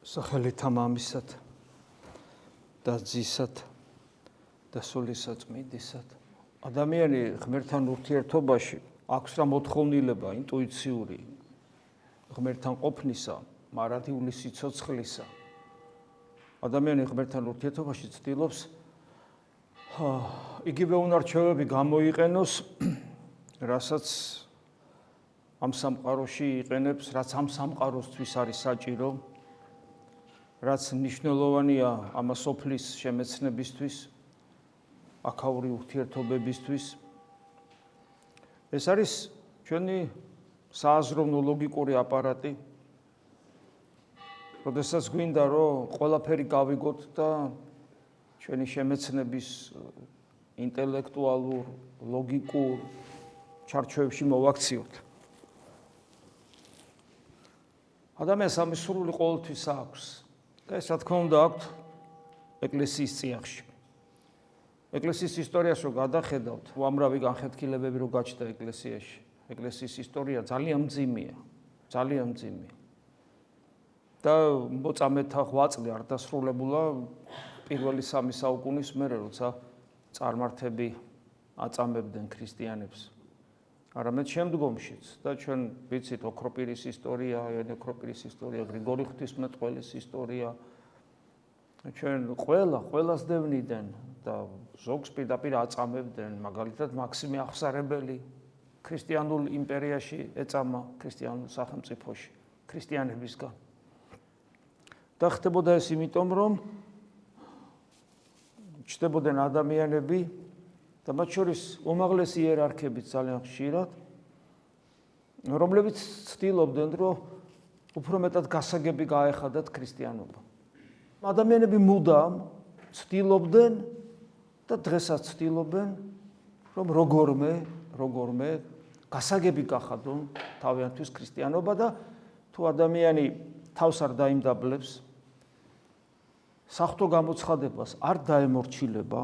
სახელითა მამისად და ძისად და სულისაწმინდისად. ადამიანი ღმერთთან ურთიერთობაში აქვს რა მოთხოვნილება ინტუიციური ღმერთთან ყოფნისა, მარადიული სიცოცხლისა. ადამიანი ღმერთთან ურთიერთობაში ცდილობს იგივე უნარჩვევები გამოიყენოს, რასაც ამ სამყაროში იყენებს, რაც ამ სამყაროსთვის არის საჭირო, რაც მნიშვნელოვანია ამ სოფლის შემეცნებისთვის, აქაური ურთიერთობებისთვის. ეს არის ჩვენი სააზროვნო ლოგიკური აპარატი. როდესაც გვინდა, რომ ყველაფერი გავიგოთ და ჩვენი შემეცნების ინტელექტუალურ, ლოგიკურ ჩარჩოებში მოვაქციოთ. ადამიანს ამის სრული ყოველთვის აქვს. და ეს რა თქმა უნდა აქვთ ეკლესიის წიაღში. ეკლესიის ისტორიას რო გადახედავთ, უამრავი განხეთქილებები რო გაჩნდა ეკლესიაში. ეკლესიის ისტორია ძალიან მძიმეა, ძალიან მძიმე. და მოწამეთა ღვაწლი არ დასრულებულა პირველი 3 საუკუნის მერე, როცა წარმართები აწამებდნენ ქრისტიანებს. არამედ შემდგომშიც და ჩვენ ვიცით ოქროპირის ისტორია, იონი ოქროპირის ისტორია, გრიგორი ღვთისმეტყველის ისტორია. ჩვენ ყველას დევნიდნენ და ზოგს პირდაპირ აწამებდნენ, მაგალითად მაქსიმე აღსარებელი ქრისტიანულ იმპერიაში ეწამა, ქრისტიანულ სახელმწიფოში, ქრისტიანებისგან. და ხდებოდა ეს იმიტომ, რომ ჩნდებოდნენ ადამიანები და მათ შორის უმაღლესი იერარქებიც ძალიან ხშირად, რომლებიც ცდილობდნენ, რომ უფრო მეტად გასაგები გაეხადათ ქრისტიანობა. ადამიანები მუდამ ცდილობდნენ და დღესაც ცდილობენ, რომ როგორმე გასაგები გახადონ თავიანთვის ქრისტიანობა და თუ ადამიანი თავს არ დაიმდაბლებს, საღვთო გამოცხადებას არ დაემორჩილება,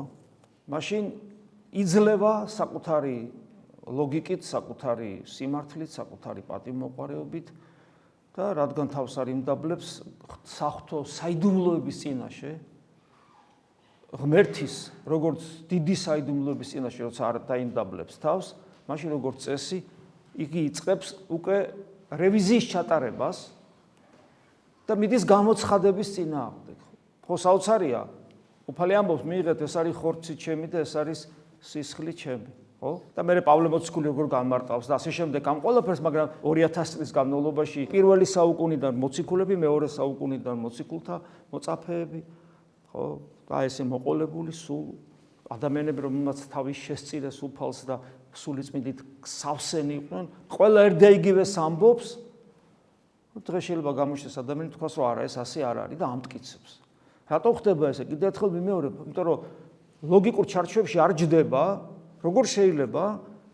მაშინ იძლევა საკუთარი ლოგიკით, საკუთარი სიმართლით, საკუთარი პატივმოყვარეობით და რადგან თავს არ იმდაბლებს საღვთო საიდუმლოების წინაშე, ღმერთის როგორც დიდი საიდუმლოების წინაშე, როცა არ დაიმდაბლებს თავს, მაშინ როგორც წესი, იგი იწყებს უკვე რევიზიის ჩატარებას და მიდის გამოცხადების წინააღმდეგ. ხო საოცარია, უფალი ამბობს, მიიღეთ, ეს არის ხორცი ჩემი და ეს არის სისხლი ჩემი, ხო? და მე პავლე მოციქული როგორ გამარტავს და ასე შემდეგ ამ ყველაფერს, მაგრამ 2000 წლის განმავლობაში პირველი საუკუნიდან მოციქულები, მეორე საუკუნიდან მოციქულთა მოწაფეები, ხო? და ესე მოყოლებული სულ ადამიანები, რომელმაც თავის შესწირეს უფალს და სულიწმიდით სავსენი იყვნენ, ყველა ერთ და იგივეს ამბობს. დღეს შეიძლება გამოჩნდეს ადამიანი თქვას, რომ არა, ეს ასე არ არის და ამტკიცებს. რატო ხდება ესე? კიდევ ერთხელ ვიმეორებ, იმიტომ რომ ლოგიკურ ჩარჩოებში არ ჯდება, როგორ შეიძლება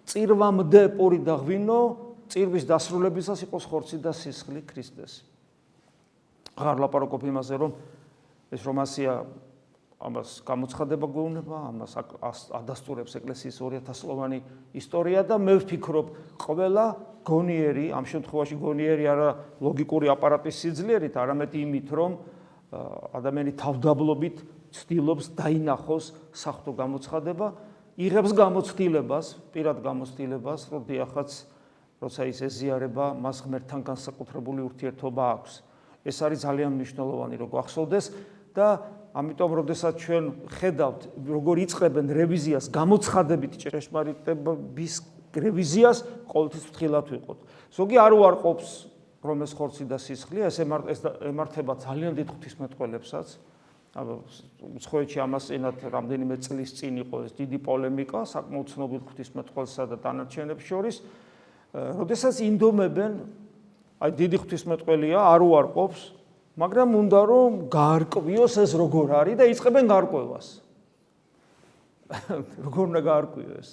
წირვამდე პური და ღვინო წირვის დასრულებისას იყოს ხორცი და სისხლი ქრისტეს. აღარ ლაპარაკობ იმაზე, რომ ეს რომასია ამას გამოცხადება გვეუბნება, ამას ადასტურებს ეკლესიის 2000 წლოვანი ისტორია და მე ვფიქრობ, ყველა გონიერი, ამ შემთხვევაში გონიერი არა ლოგიკური აპარატის სიძლიერით, არამედ იმით, რომ ადამიანი თავდაბლობით ცდილობს დაინახოს საღვთო გამოცხადება, იღებს გამოცდილებას, პირად გამოცდილებას, რომ დიახაც, როცა ის ეზიარება, მას ღმერთთან განსაკუთრებული ურთიერთობა აქვს. ეს არის ძალიან მნიშვნელოვანი, რომ გვახსოვდეს და ამიტომ, როდესაც ჩვენ ხედავთ, როგორ იწყებენ რევიზიას, გამოცხადებით ჭეშმარიტების რევიზიას, ყოველთვის ფრთხილად ვიყოთ. ზოგი არ უარყოფს, რომ ეს ხორცი და სისხლია, ეს ემართება ძალიან დიდ ღვთისმეტყველებსაც. უცხოეთში ამას წინათ რამდენიმე წლის წინ იყო ეს დიდი პოლემიკა საკმაოდ ცნობილ ღვთისმეტყველსა და დანარჩენებს შორის, როდესაც ინდომებენ, აი დიდი ღვთისმეტყველია, არ უარყოფს, მაგრამ უნდა რომ გაარკვიოს ეს როგორ არის და იწყებენ გარკვევას. როგორ უნდა გაარკვიოს?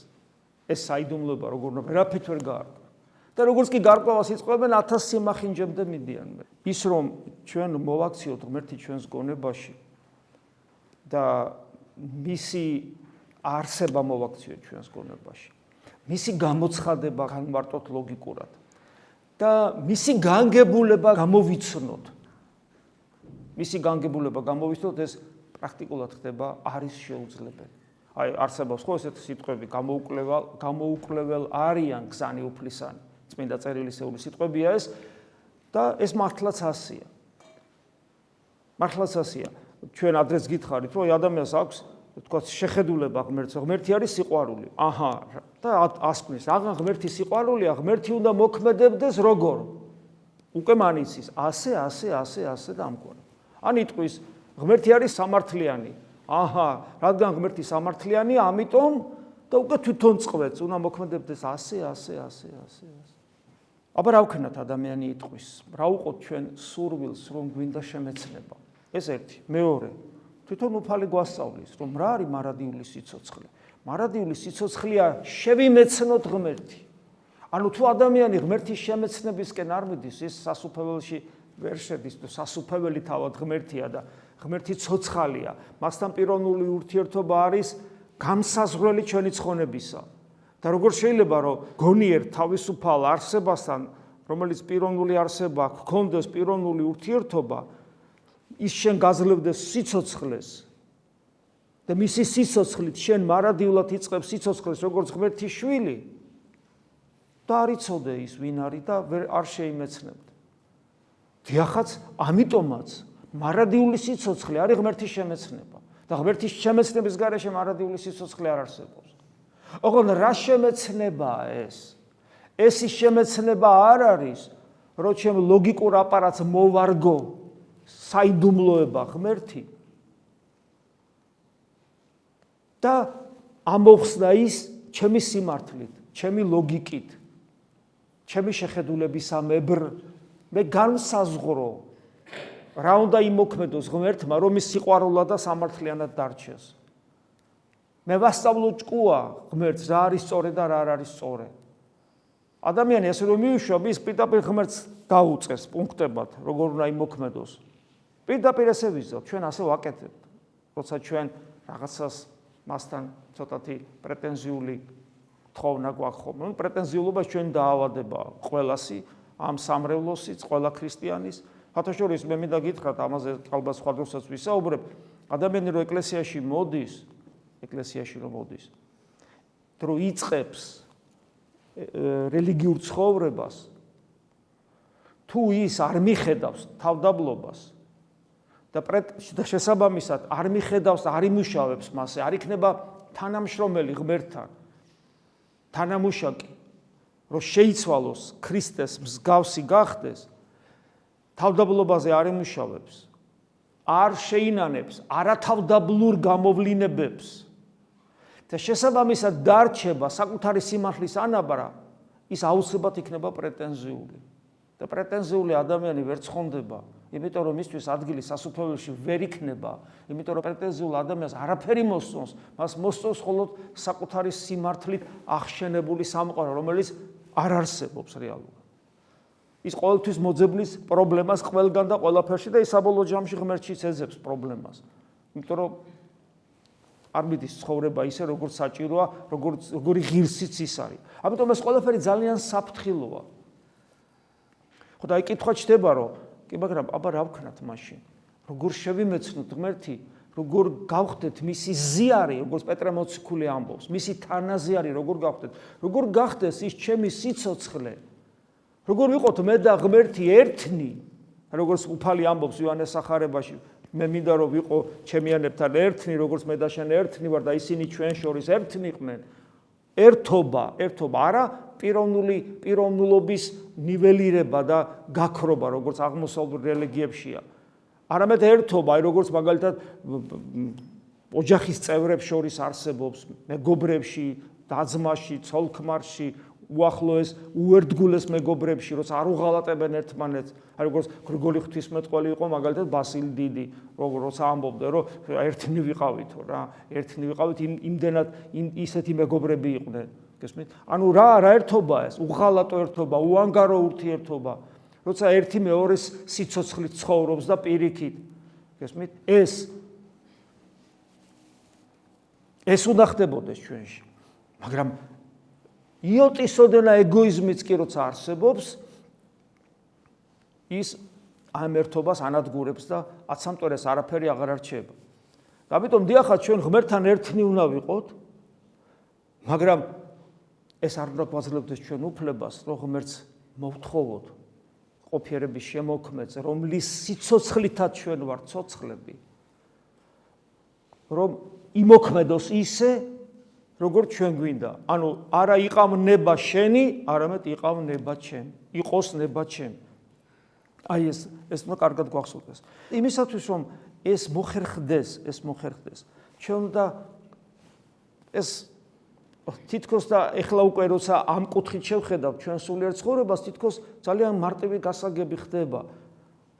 ეს საიდუმლოება როგორ უნდა ვერაფრით ვერ გაარკვევს. და როგორც კი გარკვევას იწყებენ 1000 სიმახინჯემდე მიდიან. ის რომ ჩვენ მოვაქციოთ ღმერთი ჩვენს გონებაში და მისი არსება მოვაქციოთ ჩვენს გონებაში. მისი გამოცხადება განმარტოთ ლოგიკურად და მისი განგებულება გამოვიცნოთ. მისი განგებულება გამოვიცნოთ, ეს პრაქტიკულად ხდება არის შეუძლებელი. აი არსებობს ხო ესეთი სიტყვები გამოუკვლეველ არიან გზანი უფლისანი. წმინდა წერილისეული სიტყვებია ეს და ეს მართლაც ასია. მართლაც ასია. ჩვენ ადრეს გითხარით, რომ ადამიანს აქვს თქვა შეხედულება ღმერთს, ღმერთი არის სიყვარული. აჰა, და ასკვნის, აღა ღმერთი სიყვარულია, ღმერთი უნდა მოქმედებდეს როგორ? უკვე მანიცის, ასე და ამგვარად. ან იტყვის, ღმერთი არის სამართლიანი. აჰა, რადგან ღმერთი სამართლიანი, ამიტომ და უკვე თვითონ წყვეტს, უნდა მოქმედებდეს ასე. აბა რა ვქნათ ადამიანი იტყვის? რა უყოთ ჩვენ სურვილს, რომ გვინდა შემეცნება? ეს ერთი, მეორე, თვითონ უფალი გვასწავლის, რომ რა არის მარადიული სიცოცხლე. მარადიული სიცოცხლეა შევიმეცნოთ ღმერთი. ანუ თუ ადამიანი ღმერთის შემეცნებისკენ არ მიდის, ის სასუფეველში ვერ შედის, თუ სასუფეველი თავად ღმერთია და ღმერთი ცოცხალია, მასთან პიროვნული ურთიერთობა არის გამსაზღვრელი ჩვენი ცხონებისა. და როგორ შეიძლება რომ გონიერ თავისუფალ არსებასთან, რომელიც პიროვნული არსება აქვს, გქონდეს პიროვნული ურთიერთობა, ის შენ გაძლევდეს სიცოცხლეს და მისი სიცოცხლით შენ მარადიულად იწყებს სიცოცხლეს როგორც ღმერთის შვილი და არ იცოდე ის ვინ არის და არ შეიმეცნებდე. დიახაც, ამიტომაც მარადიული სიცოცხლე არის ღმერთის შემეცნება და ღმერთის შემეცნების გარეშე მარადიული სიცოცხლე არ არსებობს. ოღონდ რა შემეცნებაა ეს? ეს ის შემეცნება არ არის, რომ ჩემ ლოგიკურ აპარატს მოვარგო საიდუმლოება ღმერთი და ამოვხსნა ის ჩემი სიმართლით, ჩემი ლოგიკით, ჩემი შეხედულებისამებრ მე განსაზღვრო რა უნდა იმოქმედოს ღმერთმა, რომ ის სიყვარულად და სამართლიანად დარჩეს. მე ვასწავლო ჭკუა ღმერთს რა არის სწორი და რა არ არის სწორი. ადამიანი ასე რომ მივიშვებ, ის პირდაპირ ღმერთს დაუწეს პუნქტებად, როგორ უნდა იმოქმედოს. პირდაპირ ესე ვიზავთ, ჩვენ ასე ვაკეთებთ. როცა ჩვენ რაღაცას მასთან ცოტათი პრეტენზიული თხოვნა გვაქვს ხოლმე. პრეტენზიულობას ჩვენ დაავადება ყველასი, ამ სამრევლოსიც, ყველა ქრისტიანის. ფათაშორის მე მინდა გითხრათ, ამაზე ალბათ სხვა დროსაც ვისაუბრებ. ადამიანი რო ეკლესიაში რომ მოდის, დრო იწყებს რელიგიურ ცხოვრებას, თუ ის არ მიხედავს თავდაბლობას და შესაბამისად არ მიხედავს, არ იმუშავებს მასზე, არ იქნება თანამშრომელი ღმერთთან, თანამუშაკი, რომ შეიცვალოს ქრისტეს მსგავსი გახდეს, თავდაბლობაზე არ იმუშავებს, არ შეინანებს არათავდაბლურ გამოვლინებებს და შესაბამისად დარჩება საკუთარი სიმართლის ანაბრა, ის აუცილებლად იქნება პრეტენზიული. და პრეტენზიული ადამიანი ვერ ცხონდება, იმიტომ რომ მისთვის ადგილი სასუფეველში ვერ იქნება, იმიტომ რომ პრეტენზიულ ადამიანს არაფერი მოსწონს, მას მოსწონს მხოლოდ საკუთარი სიმართლით ახშენებული სამყარო, რომელიც არ არსებობს რეალურად. ის ყოველთვის მოძებნის პრობლემას ყველგან და ყველაფერში და ის საბოლოო ჯამში ღმერთშიც ეძებს პრობლემას. იმიტომ რომ არ მიდის ცხოვრება ისე, როგორც საჭიროა, როგორი ღირსიც ის არის. ამიტომ ეს ყველაფერი ძალიან საფრთხილოა. ხო და კითხვა ჩდება, რომ კი, მაგრამ აბა რა ვქნათ მაშინ? როგორ შევიმეცნოთ ღმერთი, როგორ გავხდეთ მისი ზიარი, როგორც პეტრე მოციქული ამბობს, მისი თანაზიარი როგორ გავხდეთ, როგორ გახდეს ის ჩემი სიცოცხლე, როგორ ვიყოთ მე და ღმერთი ერთნი, როგორც უფალი ამბობს იოანეს სახარებაში, მე მინდა რომ ვიყო ჩემიანებთან ერთნი, როგორც მე და შენ ერთნი ვარ და ისინი ჩვენ შორის ერთნი იყვნენ. ერთობა, არა პიროვნულობის ნიველირება და გაქრობა, როგორც აღმოსავლურ რელიგიებშია. არამედ ერთობა, როგორც მაგალითად ოჯახის წევრებს შორის არსებობს, მეგობრებში, დაძმაში, ცოლ-ქმარში, უახლოეს უერთგულეს მეგობრებში, როცა არ უღალატებენ ერთმანეთს, როგორც გრიგოლი ღვთისმეტყველი იყო მაგალითად ბასილი დიდი, როცა ამბობდა, რომ ერთნი ვიყავითო რა, ერთნი ვიყავით, იმდენად ისეთი მეგობრები იყვნენ, გესმით? ანუ რა ერთობაა ეს? უღალატო ერთობა, უანგარო ურთიერთობა, როცა ერთი მეორეს სიცოცხლით ცხოვრობს და პირიქით, გესმით? ეს უნდა ხდებოდეს ჩვენში. მაგრამ იოტისოდენა ეგოიზმიც კი როცა არსებობს, ის ამ ერთობას ანადგურებს და აცამტვერეს არაფერი აღარ არჩება. და ამიტომ დიახაც ჩვენ ღმერთთან ერთნი უნდა ვიყოთ, მაგრამ ეს არ უნდა გვაძლევდეს ჩვენ უფლებას, რომ ღმერთს მოვთხოვოთ ყოფიერების შემოქმედს, რომლის სიცოცხლითაც ჩვენ ვართ ცოცხლები, რომ იმოქმედოს ისე, როგორც ჩვენ გვინდა. ანუ არა იყავ ნება შენი, არამედ იყავ ნება ჩემი, იყოს ნება ჩემი. აი ეს უნდა კარგად გვახსოვდეს. იმისათვის რომ ეს მოხერხდეს, ჩვენ უნდა ეს თითქოს და ეხლა უკვე როცა ამ კუთხით შევხედავთ ჩვენ სულიერ ცხოვრებას, თითქოს ძალიან მარტივი გასაგები ხდება.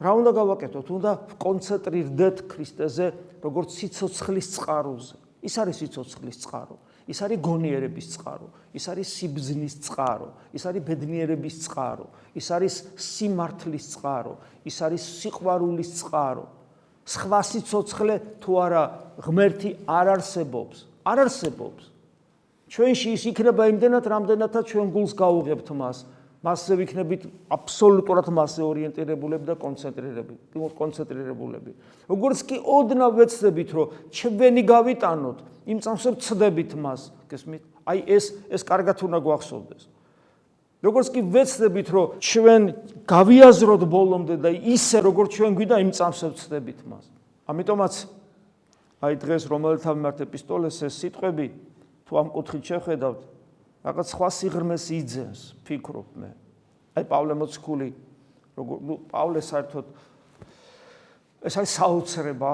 რა უნდა გავაკეთოთ? უნდა ვკონცენტრირდეთ ქრისტეზე, როგორც სიცოცხლის წყაროზე. ის არის სიცოცხლის წყარო, ის არის გონიერების წყარო, ის არის სიბრძნის წყარო, ის არის ბედნიერების წყარო, ის არის სიმართლის წყარო, ის არის სიყვარულის წყარო. სხვა სიცოცხლე თუ არა ღმერთი არ არსებობს. ჩვენში ის იქნება იმდენად, რამდენადაც ჩვენ გულს გაუღებთ მასზე ვიქნებით აბსოლუტურად მასზე ორიენტირებულები და კონცენტრირებულები. როგორც კი ოდნავ ვეცდებით, რომ ჩვენი გავიტანოთ, იმ წამს ვცდებით მას, გესმით? აი ეს კარგად უნდა გვახსოვდეს. როგორც კი ვეცდებით, რომ ჩვენ გავიაზროთ ბოლომდე და ისე როგორც ჩვენ გვინდა, იმ წამს ვცდებით მას. ამიტომაც აი დღეს რომელთა მიმართ ეპისტოლეს ეს სიტყვები თუ ამ კუთხით შევხედავთ, რაღაც სხვა სიღრმეს იძენს, ფიქრობ მე. აი პავლე მოციქული, პავლე საერთოდ ეს არის საოცრება,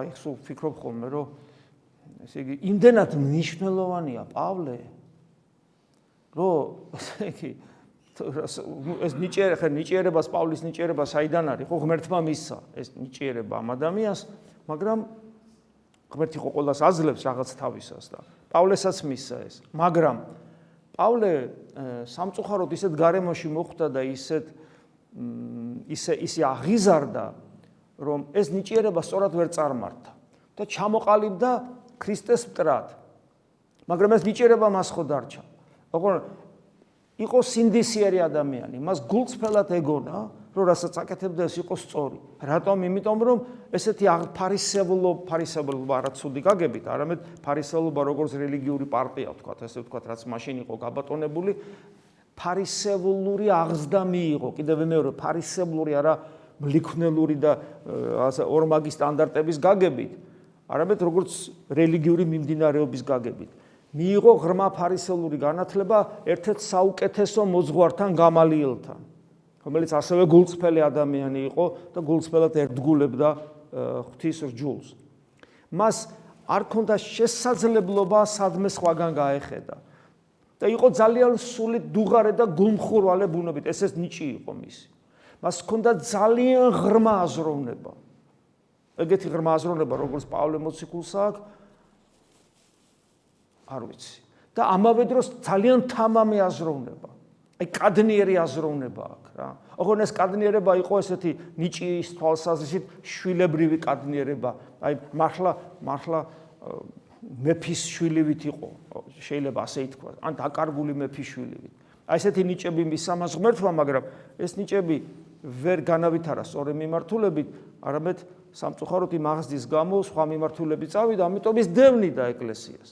აი სულ ფიქრობ ხოლმე, რომ ესე იგი იმდენად მნიშვნელოვანია პავლე, რომ ესე იგი ეს ნიჭიერებას, პავლის ნიჭიერება საიდან არის? ხო ღმერთმა მისცა ეს ნიჭიერება ამ ადამიანს, მაგრამ ღმერთი ხო ყველას აძლევს რაღაც თავისას და პავლესაც მისცა ეს. მაგრამ პავლე სამწუხაროდ ისეთ გარემოში მოხვდა და ისე აღიზარდა, რომ ეს ნიჭიერება სწორად ვერ წარმართა და ჩამოყალიბდა ქრისტეს მტრად. მაგრამ ეს ნიჭიერება მას ხო დარჩა. ოღონდ იყო სინდისიერი ადამიანი, მას გულწრფელად ეგონა, რომ რასაც აკეთებდა ეს იყო სწორი. რატომ? იმიტომ რომ ესეთი ფარისევლობა არა ცუდი გაგებით, არამედ ფარისევლობა როგორც რელიგიური პარტია ვთქვათ, ესე ვთქვათ, რაც მაშინ იყო გაბატონებული, ფარისევლური აღზრდა მიიღო. კიდევ მეორე ფარისევლური არა მლიქვნელური და ორმაგი სტანდარტების გაგებით, არამედ როგორც რელიგიური მიმდინარეობის გაგებით. მიიღო ღრმა ფარისევლური განათლება ერთ-ერთ საუკეთესო მოძღვართან გამალიელთან, რომელიც ასევე გულწრფელი ადამიანი იყო და გულწრფელად ერთგულებდა ღვთის რჯულს. მას არ ჰქონდა შესაძლებლობა სადმე სხვაგან გაეხედა და იყო ძალიან სულით დუღარე და გულმხურვალე ბუნებით, ეს ნიჭი იყო მისი. მას ჰქონდა ძალიან ღრმა აზროვნება. ეგეთი ღრმა აზროვნება, როგორც პავლე მოციქულს აქვს, არ ვიცი. და ამავე დროს ძალიან თამამი აზროვნება. აი კადნიერი აზროვნება აქვს რა. ოღონდ ეს კადნიერება იყო ესეთი ნიჭის თვალსაზრისით შვილებრივი კადნიერება. აი მართლა მეფის შვილივით იყო, შეიძლება ასე ითქვას, ან დაკარგული მეფის შვილივით. აი ესეთი ნიჭები მისცა მას ღმერთმა, მაგრამ ეს ნიჭები ვერ განავითარა სწორი მიმართულებით, არამედ სამწუხაროდ იმ აღზრდის გამო სხვა მიმართულები წავიდა, ამიტომ ის დევნიდა ეკლესიას.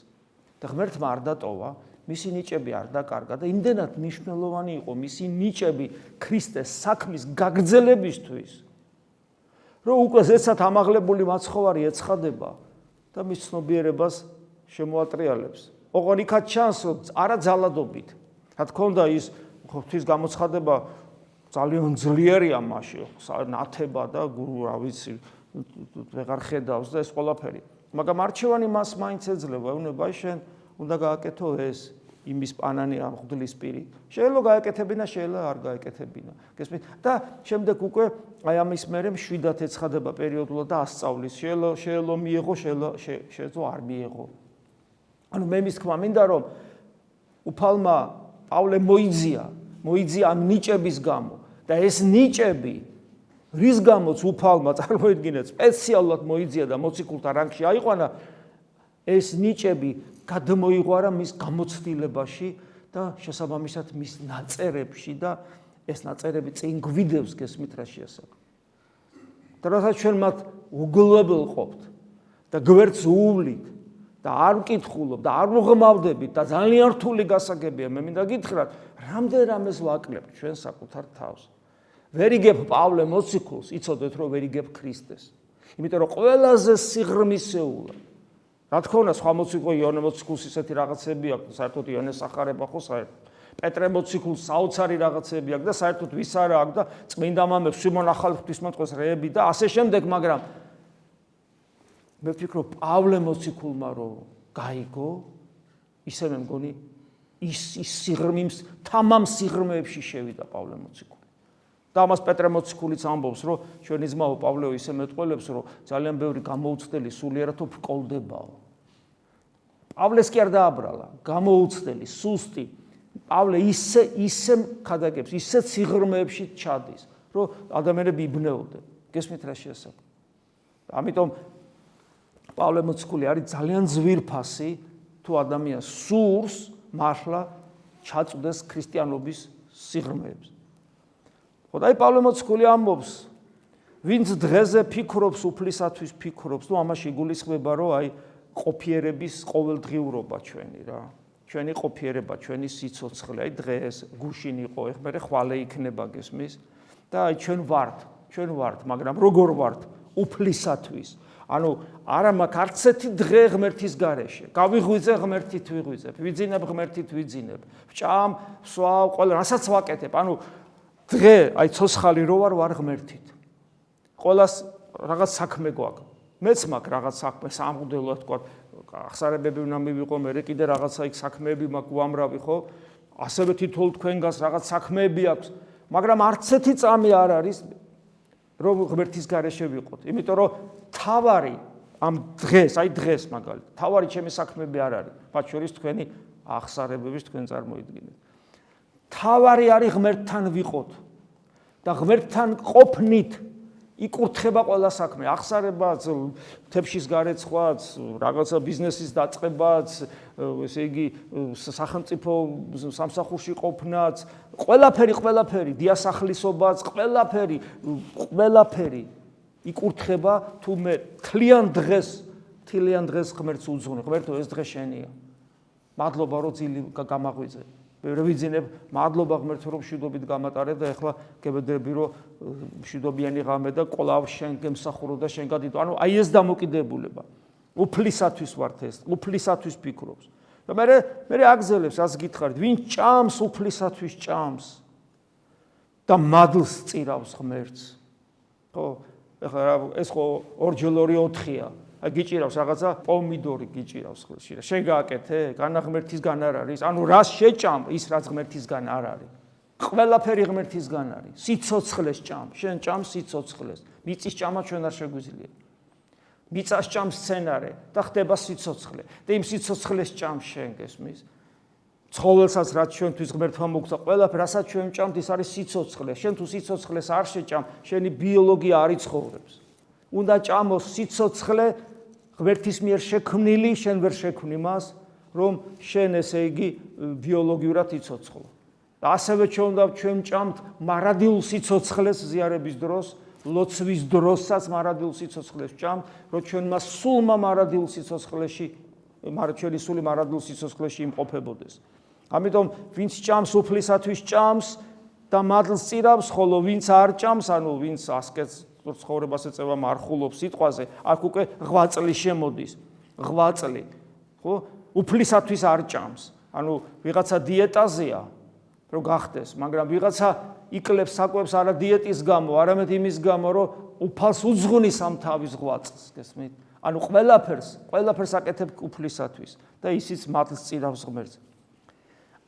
და ღმერთმა არ დატოვა, მისი ნიჭები არ დაკარგა და იმდენად მნიშვნელოვანი იყო მისი ნიჭები ქრისტეს საქმის გაგრძელებისთვის, რომ უკვე ზეცად ამაღლებული მაცხოვარი ეცხადება და მის ცნობიერებას შემოატრიალებს. ოღონდ იქაც ჩანს, რომ არა ძალადობით. რა თქმა უნდა, ის ღვთის გამოცხადება ძალიან ძლიერია მასში, ნათება და რა ვიცი, ვეღარ ხედავს და ეს ყველაფერი. მაგრამ არჩევანი მას მაინც ეძლევა, ეუბნება შენ უნდა გააკეთო ეს იმის პანანი ამ ღვთლის პირი. შეიძლება გააკეთებინა, შეიძლება არ გააკეთებინა. გესმით? და შემდეგ უკვე აი ამის მერე მშვიდად ეცხადება პერიოდულად და ასწავლის. შეიძლება მიიღო, შეიძლება არ მიიღო. ანუ მე მის თქმა მინდა რომ უფალმა პავლე მოიძია ამ ნიჭების გამო და ეს ნიჭები რის გამოც უფალმა წარმოიდგინეთ სპეციალურად მოიძია და მოციქულთა რანგში აიყვანა, ეს ნიჭები გადმოიღვარა მის გამოცდილებაში და შესაბამისად მის ნაწერებში და ეს ნაწერები წინ გვიდევს გესმით რა შეასაკ. და რასაც ჩვენ მათ უგულებელყოფთ და გვერდს უვლით და არ ვკითხულობ და არ ვღმავდებით და ძალიან რთული გასაგებია მე მინდა გითხრათ რამდენ რამეს ვაკლებთ ჩვენ საკუთარ თავს. ვერ იგებ პავლე მოციქულს, იცოდეთ რომ ვერ იგებ ქრისტეს. იმიტომ რომ ყველაზე სიღრმისეულა. რა თქმა უნდა სხვა მოციქული იონე მოციქულს ისეთი რაღაცები აქვს, საერთოდ იონეს ახარება ხო საერთოდ. პეტრე მოციქულს საოცარი რაღაცები აქვს და საერთოდ ვის არა აქვს და წმინდა მამებს სიმონ ახალი ღვთისმოწყალეს რეები და ასე შემდეგ, მაგრამ მე ვფიქრობ პავლე მოციქულმა რომ გაიგო, ისე მე მგონი ის სიღრმის თამამ სიღრმეებში შევიდა პავლე მოციქული. და ამას პეტრე მოციქულიც ამბობს, რომ ჩვენი ძმაო პავლეო ისე მეტყველებს, რომ ძალიან ბევრი გამოუცდელი სულიერად ვკოლდებაო. პავლეს კი არ დააბრალა, გამოუცდელი, სუსტი. პავლე ისე ქადაგებს, ისე სიღრმეებში ჩადის, რომ ადამიანები იბნეოდნენ. გესმით რა შეასაკა. ამიტომ პავლე მოციქული არის ძალიან ძვირფასი თუ ადამიანს სურს მართლა ჩაწვდეს ქრისტიანობის სიღრმეებს. ხო და აი პავლე მოციქული ამბობს, ვინც დღეზე ფიქრობს, უფლისათვის ფიქრობს, ну ამაში იგულისხმება, რომ აი ყოფიერების ყოველდღიურობა ჩვენი რა. ჩვენი ყოფიერება, ჩვენი სიცოცხლე, აი დღეს გუშინ იყო, ეხლა მე ხვალე იქნება გესმის და აი ჩვენ ვართ, მაგრამ როგორ ვართ? უფლისათვის. ანუ არა მაქვს არც ერთი დღე ღმერთის გარეშე. გავიღვიძე ღმერთით ვიღვიძებ, ვიძინებ ღმერთით ვიძინებ. ვჭამ, სვავ, ყველა რასაც ვაკეთებ. ანუ დღე, აი ცოცხალი რო ვარ ღმერთით. ყველას რაღაც საქმე გვაქვს. მეც მაქვს რაღაც საქმე, სამღვდელო თქვა, ახსარებები უნდა მივიყო, მე კიდე რაღაცა იქ საქმეები მაქვს უამრავი ხო? ასევე თითოეულ თქვენგანს რაღაც საქმეები აქვს, მაგრამ არც ერთი წამი არ არის რომ ღმერთის გარეშე ვიყოთ. იმიტომ რომ თავარი ამ დღეს, აი დღეს მაგალითად, თავარი ჩემი საქმეები არ არის, მათ შორის თქვენი ახსარებების თქვენ წარმოიდგინეთ. თავარი არის ღმერთთან ვიყოთ და ღმერთთან ყოფნით იკურთხება ყველა საქმე, ახსარებაც, თებშის გარეცხვაც, რაღაცა ბიზნესის დაწყებაც, ესე იგი სახელმწიფო სამსახურში ყოფნაც, ყველაფერი, დიასახლისობაც, ყველაფერი იკურთხება თუ მე თლიან დღეს ღმერთს უძღვნი, ღმერთო ეს დღე შენია. მადლობა რომ ძილი გამაღვიძე. მე ვიძინებ, მადლობა ღმერთო რომ მშვიდობით გამატარებ და ეხლა გებედები რომ მშვიდობიანი ღამე და კვლავ შენ გემსახურო და შენ გადიდო. ანუ აი ეს დამოკიდებულება. უფლისათვის ვართ ეს, უფლისათვის ფიქრობს. და მე აგზელებს, ას გითხარით, ვინ ჭამს უფლისათვის ჭამს და მადლს წირავს ღმერთს. ხო, ეხლა ეს ხო 2-2-4-ია. აი გიჭირავს რაღაცა პომიდორი გიჭირავს ხელში და შენ გააკეთე, განა ღმერთისგან არ არის. ანუ რას შეჭამ, ის რაც ღმერთისგან არ არის. ყველაფერი ღმერთისგან არის. სიცოცხლეს ჭამ, შენ ჭამ სიცოცხლეს. მიწის ჭამა ჩვენ არ შეგვიძლია. მიწას ჭამ სცენარე და ხდება სიცოცხლე. და იმ სიცოცხლეს ჭამ შენ გესმის. ცხოველსაც რაც ჩვენთვის ღმერთმა მოგცა, ყველაფერს რასაც ჩვენ ჭამთ, ის არის სიცოცხლე. შენ თუ სიცოცხლეს არ შეჭამ, შენი ბიოლოგია არ იცხოვრებს. უნდა ჭამოს სიცოცხლე ღმერთის მიერ შექმნილი, შენ ვერ შექმნი მას, რომ შენ ესე იგი ბიოლოგიურად იცოცხლო. და ასევე ჩვენ ჭამთ მარადილ სიცოცხლეს ზიარების დროს, ლოცვის დროსაც მარადილ სიცოცხლეს ჭამთ, რომ ჩვენ მას სულმა მარადილ სიცოცხლეში, ჩვენი სული მარადილ სიცოცხლეში იმყოფებოდეს. ამიტომ ვინც ჭამს უფლისათვის ჭამს და მადლს წირავს, ხოლო ვინც არ ჭამს, ანუ ვინც ასკეტს ცხოვრებას ეწევა მარხულობს სიტყვაზე, აქ უკვე ღვაწლი შემოდის. ღვაწლი, ხო? უფლისათვის არ ჭამს. ანუ ვიღაცა დიეტაზეა, რომ გახდეს, მაგრამ ვიღაცა იკლებს საკვებს არა დიეტის გამო, არამედ იმის გამო, რომ უფალს უძღვნის ამ თავის ღვაწლს, გესმით? ანუ ყველაფერს აკეთებ უფლისათვის და ისიც მადლს წირავს ღმერთს.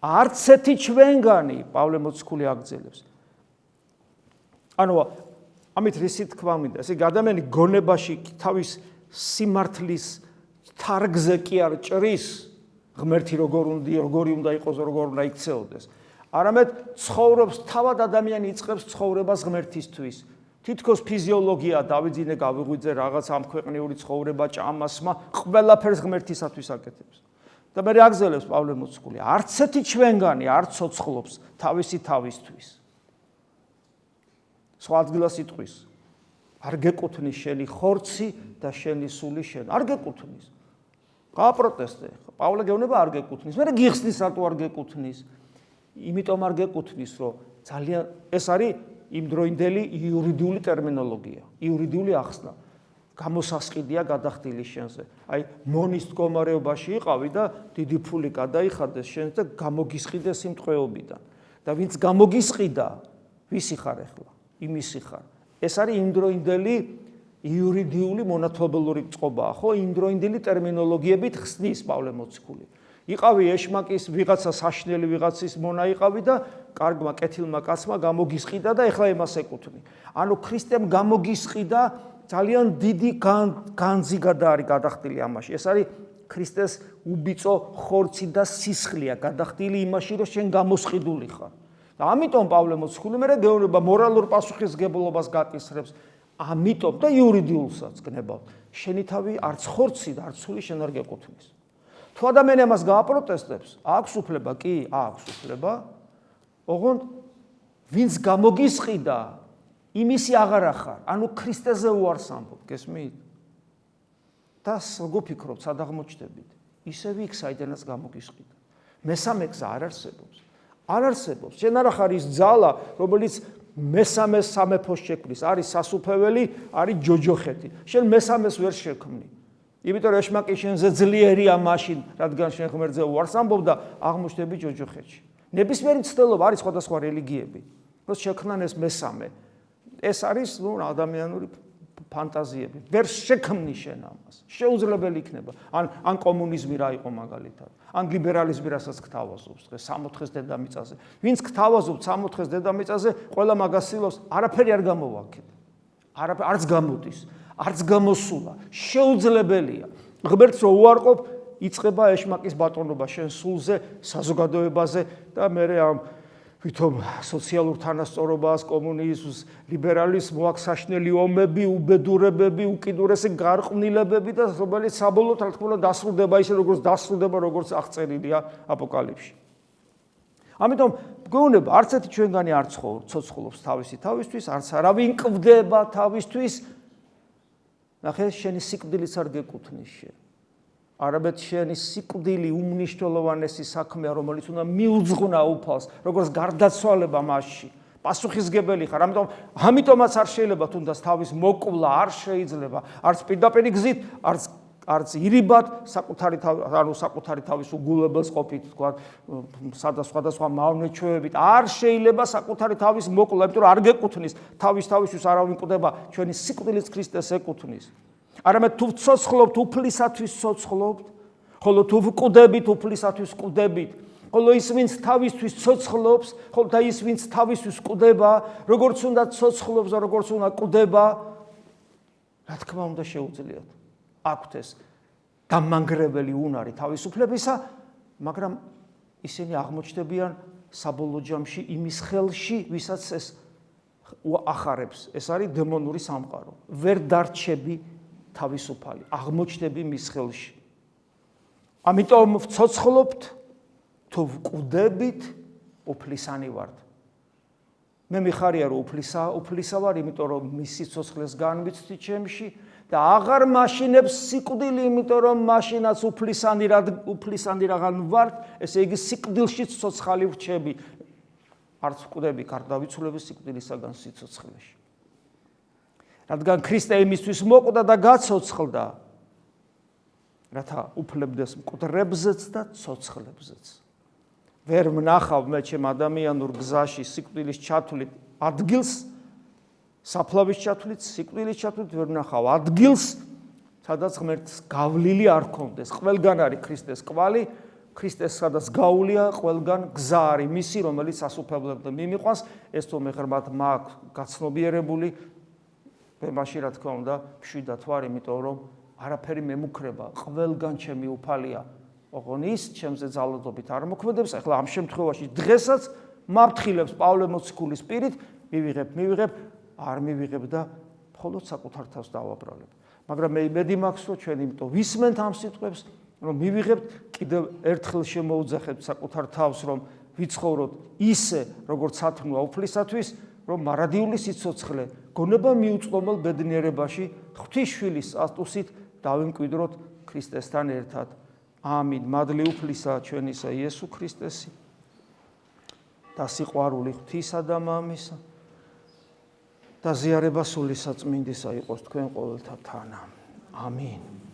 არც ერთი ჩვენგანი, პავლე მოციქული აგრძელებს. ანუ ამით რისი თქვა მინდა, ესე იგი ადამიანი გონებაში თავის სიმართლის თარგზე კი არ ჭრის ღმერთი როგორი უნდა იყოს, როგორ უნდა იქცეოდეს. არამედ ცხოვრობს თავად ადამიანი იწყებს ცხოვრებას ღმერთისთვის. თითქოს ფიზიოლოგია დავიძინე, გავიღვიძე რაღაც ამქვეყნიური ცხოვრება ჭამასმა, ყველაფერს ღმერთისათვის აკეთებს. და მე აგზელებს პავლე მოციქული, არც ერთი ჩვენგანი არ ცოცხლობს თავისი თავისთვის. სხვა ადგილას იტყვის არ გეკუთვნის შენი ხორცი და შენი სული შენ არ გეკუთვნის გააპროტესტე პავლე გეუბნება არ გეკუთვნის მე გიხსნის რატო არ გეკუთვნის იმიტომ არ გეკუთვნის რომ ძალიან ეს არის იმდროინდელი იურიდიული ტერმინოლოგია იურიდიული ახსნა გამოსასყიდია გადახდილი შენზე აი მონის მდგომარეობაში იყავი და დიდი ფული გადაიხადეს შენს და გამოგისყიდეს იმ ტყვეობიდან და ვინც გამოგისყიდა ვისი ხარ ახლა იმისი ხარ ეს არის იმდროინდელი იურიდიული მონათლობელური წყობაა ხო იმდროინდელი ტერმინოლოგიებით ხსნის პავლე მოციქული იყავი ეშმაკის ვიღაცა საშნელი ვიღაცის მონა იყავი და კარგმა კეთილმა კაცმა გამოგისყიდა და ეხლა იმას ეკუთვნი ანუ ქრისტემ გამოგისყიდა ძალიან დიდი განზიგადა არის გადახდილი ამაში ეს არის ქრისტეს უბიწო ხორცი და სისხლია გადახდილი იმაში რომ შენ გამოსყიდული ხარ და ამიტომ პავლე მოციქული მე გეუბნება მორალურ პასუხისმგებლობას გაკისრებს ამიტომ და იურიდიულსაც გნებავ შენი თავი არც ხორცი და არც სული შენ არ გეკუთვნის თუ ადამიანი ამას გააპროტესტებს აქვს უფლება კი აქვს უფლება ოღონდ ვინც გამოგისყიდა იმისი აღარ ახარ ანუ ქრისტეზე უარს ამბობ გესმით და როგორ ფიქრობთ სად აღმოჩნდებით ისევ იქ საიდანაც გამოგისყიდა მესამე გზა არ არსებობს შენ არ ახარ ის ძალა რომელიც მესამე სამეფოს შექმნის არის სასუფეველი არის ჯოჯოხეთი შენ მესამეს ვერ შექმნი იმიტომ რომ ეშმაკი შენზე ძლიერია მაშინ რადგან შენ ღმერთზე უარს ამბობ და აღმოჩნდები ჯოჯოხეთში ნებისმიერი ცდელობა არის სხვადასხვა რელიგიები რომ შექმნან ეს მესამე ეს არის ადამიანური ფანტაზიები ვერ შექმნი შენ ამას შეუძლებელი იქნება ან კომუნიზმი რა იყო მაგალითად ან ლიბერალიზმი რასაც გთავაზობს დღეს 60-ის დედამიწაზე ვინც გთავაზობს 60-ის დედამიწაზე ყველა მაგას ცდილობს არაფერი არ გამოვაქეთ არც გამოდის არც გამოსულა შეუძლებელია ღმერთს რო უარყოფ იწყება ეშმაკის ბატონობა შენ სულზე საზოგადოებაზე და მე ამ ვითომ სოციალურ თანასწორობას, კომუნიზმს, ლიბერალიზმს მოაქვს საშნელი ომები, უბედურებები, უკიდურესი გარყვნილებები და რომელიც საბოლოოდ რა თქმა უნდა დასრულდება ისე როგორც დასრულდება როგორც აღწერილია აპოკალიფსში. ამიტომ გეუბნება არც ერთი ჩვენგანი არ ცოცხლობს თავისი თავისთვის, არც არავინ კვდება თავისთვის. ნახე შენი სიკვდილიც არ გეკუთვნის შენ. არამედ შენი სიკვდილი უმნიშვნელოვანესი საქმეა, რომელიც უნდა მიუძღვნა უფალს, როგორც გარდაცვალება მასში. პასუხისგებელი ხარ, ამიტომაც არ შეიძლება თუნდაც თავის მოკვლა არ შეიძლება, არც პირდაპირ გზით, არც ირიბად საკუთარი თავის უგულებელს ყოფით, თქვა, სხვადასხვა მავნეჩვევებით არ შეიძლება საკუთარი თავის მოკვლა, იმიტომ რომ არ გეკუთვნის თავისთვის არავინ კვდება, ჩვენი სიკვდილიც ქრისტეს ეკუთვნის. არამედ თუ ვცოცხლობთ უფლისათვის ცოცხლობთ, ხოლო თუ ვკვდებით უფლისათვის კვდებით, ხოლო ის ვინც თავისთვის ცოცხლობს, ხოლო და ის ვინც თავისთვის კვდება, როგორც უნდა ცოცხლობს და როგორც უნდა კვდება, რა თქმა უნდა შეუძლიათ. აქვთ ეს გამანგრებელი უნარი თავისუფლებისა, მაგრამ ისინი აღმოჩნდებიან საბოლოო ჯამში იმის ხელში, ვისაც ეს ახარებს. ეს არის დემონური სამყარო. ვერ დარჩები თავისუფალი, აღმოჩნდები მის ხელში. ამიტომ ვცოცხლობთ, თუ ვკვდებით, უფლისანი ვართ. მე მიხარია რომ უფლისა ვარ, იმიტომ რომ მის სიცოცხლეს განვიცდი ჩემში და აღარ მაშინებს სიკვდილი, იმიტომ რომ მაშინაც უფლისანი რაღაც ვართ, ესე იგი სიკვდილშიც ცოცხალი ვრჩები. არც ვკვდები გარდავიცვლების სიკვდილისაგან სიცოცხლეში. რადგან ქრისტე იმისთვის მოკვდა და გაცოცხლდა, რათა უფლებდეს მკვდრებზეც და ცოცხლებზეც. ვერ ვნახავ მე ჩემ ადამიანურ გზაში სიკვდილის ჩათვლით ადგილს, საფლავის ჩათვლით, სიკვდილის ჩათვლით ვერ ვნახავ ადგილს, სადაც ღმერთს გავლილი არ ქონდეს. ყველგან არის ქრისტეს კვალი, ქრისტეს სადაც გაულია, ყველგან გზა არის მისი, რომელიც სასუფევლად მიმიყვანს. ეს თუ მე ღრმად მაქვს გაცნობიერებული, მაშინ რა თქმა უნდა მშვიდად ვარ, იმიტომ რომ არაფერი მემუქრება, ყველგან ჩემი უფალია. ოღონ ის ჩემზე ძალადობით არ მოქმედებს. ახლა ამ შემთხვევაში დღესაც მაფრთხილებს პავლე მოციქულის პირით, მივიღებ, არ მივიღებ და მხოლოდ საკუთარ თავს დავაბრალებ. მაგრამ მე იმედი მაქვს, რომ ჩვენ იმიტომ ვისმენთ ამ სიტყვებს, რომ მივიღებთ, კიდევ ერთხელ შემოუძახებთ საკუთარ თავს, რომ ვიცხოვროთ ისე, როგორც სათნოა უფლისათვის, რომ მარადიული სიცოცხლე გონება მიუწვდომელ ბედნიერებაში ღვთისშვილის სტატუსით დავიმკვიდროთ ქრისტესთან ერთად. ამინ. მადლი უფლისა ჩვენისა იესო ქრისტესი და სიყვარული ღვთისა და მამისა და ზიარება სული საწმინდისა იყოს თქვენ ყოველთა თანა. ამინ.